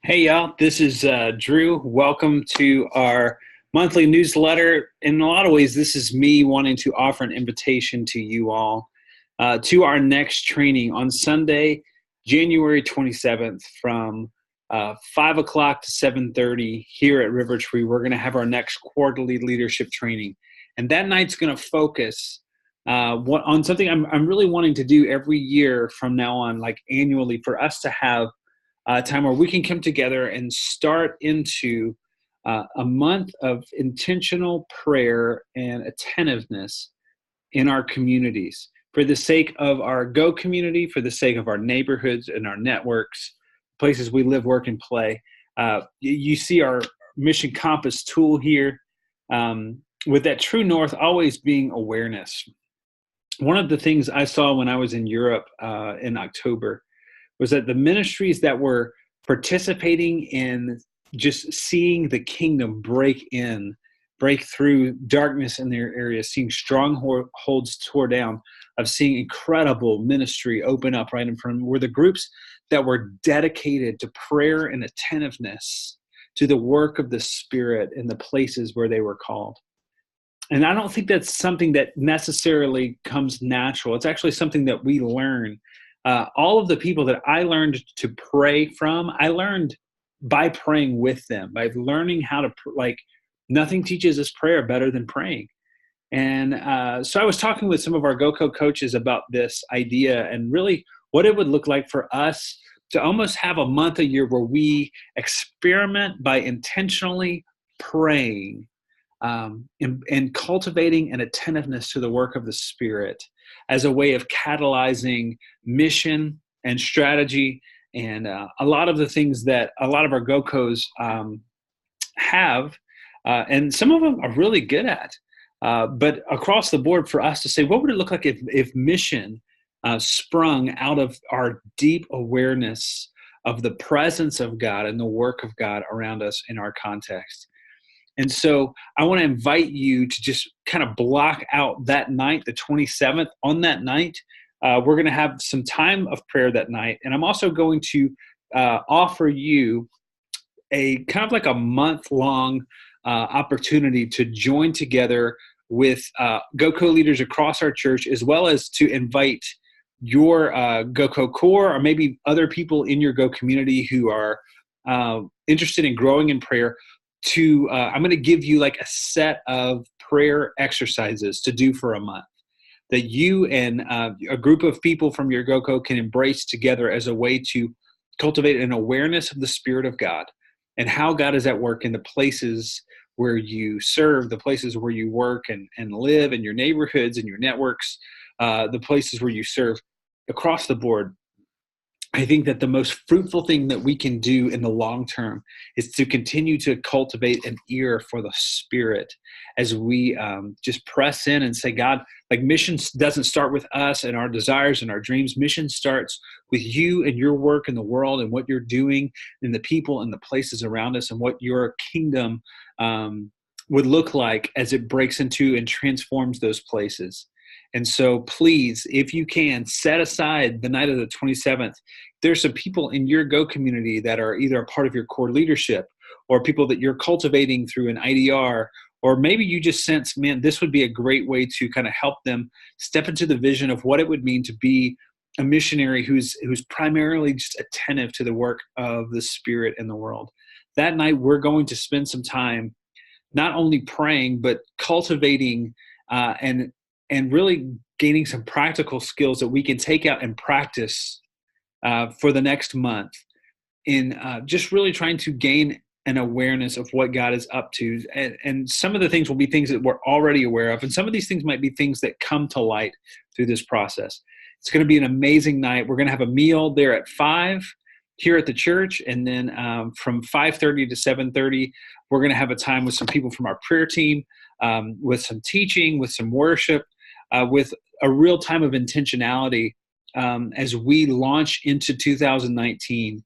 Hey y'all, this is Drew. Welcome to our monthly newsletter. In a lot of ways, this is me wanting to offer an invitation to you all to our next training on Sunday, January 27th from 5 o'clock to 7:30 here at River Tree. We're going to have our next quarterly leadership training. And that night's going to focus on something I'm really wanting to do every year from now on, like annually, for us to have time where we can come together and start into a month of intentional prayer and attentiveness in our communities for the sake of our Go community, for the sake of our neighborhoods and our networks, places we live, work, and play. You see our Mission Compass tool here, with that true north always being awareness. One of the things I saw when I was in Europe in October was that the ministries that were participating in just seeing the kingdom break through darkness in their areas, seeing strongholds tore down, of seeing incredible ministry open up right in front of them, were the groups that were dedicated to prayer and attentiveness to the work of the Spirit in the places where they were called. And I don't think that's something that necessarily comes natural. It's actually something that we learn. All of the people that I learned to pray from, I learned by praying with them, by learning how to, nothing teaches us prayer better than praying. And so I was talking with some of our GoCo coaches about this idea and really what it would look like for us to almost have a month a year where we experiment by intentionally praying and cultivating an attentiveness to the work of the Spirit as a way of catalyzing mission and strategy and a lot of the things that a lot of our GoCos have, and some of them are really good at. But across the board, for us to say, what would it look like if mission sprung out of our deep awareness of the presence of God and the work of God around us in our context? And so I want to invite you to just kind of block out that night, the 27th. On that night, we're going to have some time of prayer that night. And I'm also going to offer you a kind of like a month-long opportunity to join together with GoCo leaders across our church, as well as to invite your GoCo core or maybe other people in your Go community who are interested in growing in prayer. I'm going to give you like a set of prayer exercises to do for a month that you and a group of people from your GoCo can embrace together as a way to cultivate an awareness of the Spirit of God and how God is at work in the places where you serve, the places where you work and live, in your neighborhoods and your networks, the places where you serve across the board. I think that the most fruitful thing that we can do in the long term is to continue to cultivate an ear for the Spirit as we just press in and say, God, like mission doesn't start with us and our desires and our dreams. Mission starts with you and your work in the world and what you're doing and the people and the places around us and what your kingdom would look like as it breaks into and transforms those places. And so please, if you can, set aside the night of the 27th. There's some people in your Go community that are either a part of your core leadership or people that you're cultivating through an IDR, or maybe you just sense, man, this would be a great way to kind of help them step into the vision of what it would mean to be a missionary who's primarily just attentive to the work of the Spirit in the world. That night, we're going to spend some time not only praying, but cultivating and really gaining some practical skills that we can take out and practice for the next month in just really trying to gain an awareness of what God is up to. And some of the things will be things that we're already aware of. And some of these things might be things that come to light through this process. It's going to be an amazing night. We're going to have a meal there at 5 here at the church. And then from 5:30 to 7:30, we're going to have a time with some people from our prayer team, with some teaching, with some worship, with a real time of intentionality as we launch into 2019,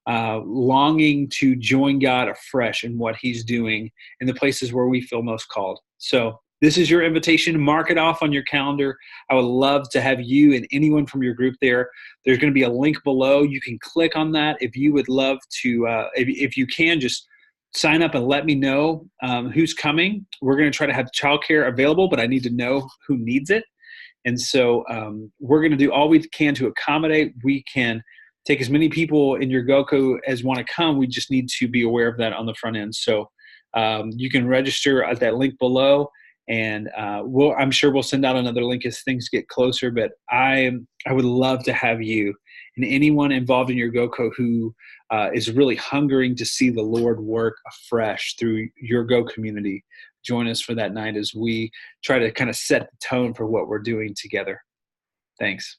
longing to join God afresh in what he's doing in the places where we feel most called. So this is your invitation. Mark it off on your calendar. I would love to have you and anyone from your group there. There's going to be a link below. You can click on that if you would love to. If you can, just sign up and let me know who's coming. We're going to try to have childcare available, but I need to know who needs it. And so we're going to do all we can to accommodate. We can take as many people in your GoCo as want to come. We just need to be aware of that on the front end. So you can register at that link below. And I'm sure we'll send out another link as things get closer. But I would love to have you and anyone involved in your GoCo who is really hungering to see the Lord work afresh through your Go community. Join us for that night as we try to kind of set the tone for what we're doing together. Thanks.